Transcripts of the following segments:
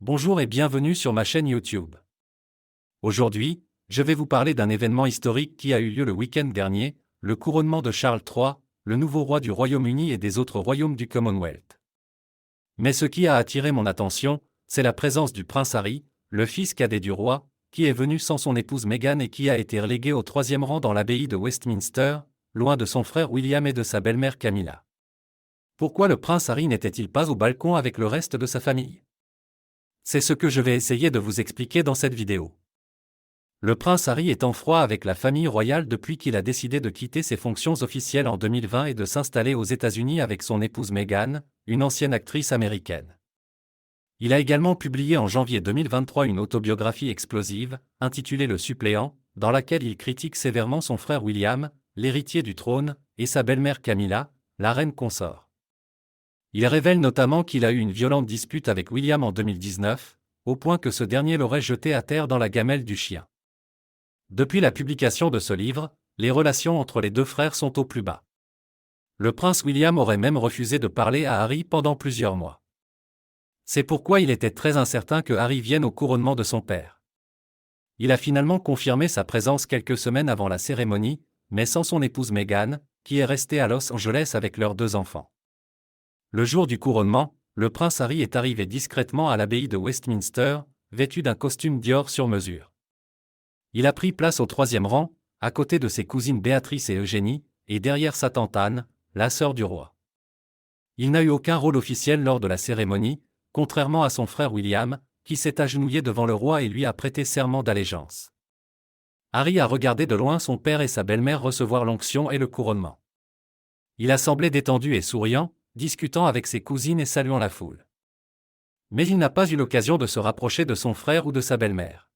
Bonjour et bienvenue sur ma chaîne YouTube. Aujourd'hui, je vais vous parler d'un événement historique qui a eu lieu le week-end dernier, le couronnement de Charles III, le nouveau roi du Royaume-Uni et des autres royaumes du Commonwealth. Mais ce qui a attiré mon attention, c'est la présence du prince Harry, le fils cadet du roi, qui est venu sans son épouse Meghan et qui a été relégué au 3e rang dans l'abbaye de Westminster, loin de son frère William et de sa belle-mère Camilla. Pourquoi le prince Harry n'était-il pas au balcon avec le reste de sa famille ? C'est ce que je vais essayer de vous expliquer dans cette vidéo. Le prince Harry est en froid avec la famille royale depuis qu'il a décidé de quitter ses fonctions officielles en 2020 et de s'installer aux États-Unis avec son épouse Meghan, une ancienne actrice américaine. Il a également publié en janvier 2023 une autobiographie explosive, intitulée Le Suppléant, dans laquelle il critique sévèrement son frère William, l'héritier du trône, et sa belle-mère Camilla, la reine consort. Il révèle notamment qu'il a eu une violente dispute avec William en 2019, au point que ce dernier l'aurait jeté à terre dans la gamelle du chien. Depuis la publication de ce livre, les relations entre les deux frères sont au plus bas. Le prince William aurait même refusé de parler à Harry pendant plusieurs mois. C'est pourquoi il était très incertain que Harry vienne au couronnement de son père. Il a finalement confirmé sa présence quelques semaines avant la cérémonie, mais sans son épouse Meghan, qui est restée à Los Angeles avec leurs 2 enfants. Le jour du couronnement, le prince Harry est arrivé discrètement à l'abbaye de Westminster, vêtu d'un costume Dior sur mesure. Il a pris place au 3e rang, à côté de ses cousines Béatrice et Eugénie, et derrière sa tante Anne, la sœur du roi. Il n'a eu aucun rôle officiel lors de la cérémonie, contrairement à son frère William, qui s'est agenouillé devant le roi et lui a prêté serment d'allégeance. Harry a regardé de loin son père et sa belle-mère recevoir l'onction et le couronnement. Il a semblé détendu et souriant, discutant avec ses cousines et saluant la foule. Mais il n'a pas eu l'occasion de se rapprocher de son frère ou de sa belle-mère.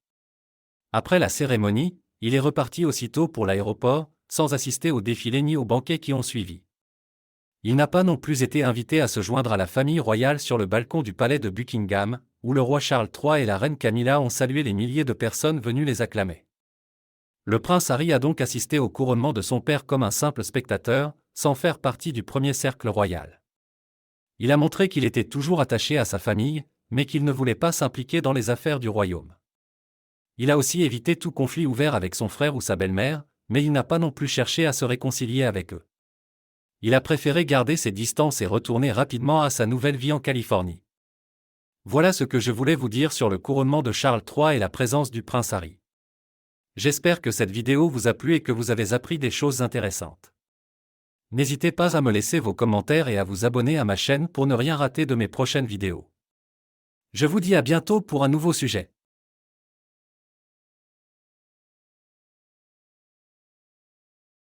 Après la cérémonie, il est reparti aussitôt pour l'aéroport, sans assister au défilé ni aux banquets qui ont suivi. Il n'a pas non plus été invité à se joindre à la famille royale sur le balcon du palais de Buckingham, où le roi Charles III et la reine Camilla ont salué les milliers de personnes venues les acclamer. Le prince Harry a donc assisté au couronnement de son père comme un simple spectateur, sans faire partie du premier cercle royal. Il a montré qu'il était toujours attaché à sa famille, mais qu'il ne voulait pas s'impliquer dans les affaires du royaume. Il a aussi évité tout conflit ouvert avec son frère ou sa belle-mère, mais il n'a pas non plus cherché à se réconcilier avec eux. Il a préféré garder ses distances et retourner rapidement à sa nouvelle vie en Californie. Voilà ce que je voulais vous dire sur le couronnement de Charles III et la présence du prince Harry. J'espère que cette vidéo vous a plu et que vous avez appris des choses intéressantes. N'hésitez pas à me laisser vos commentaires et à vous abonner à ma chaîne pour ne rien rater de mes prochaines vidéos. Je vous dis à bientôt pour un nouveau sujet.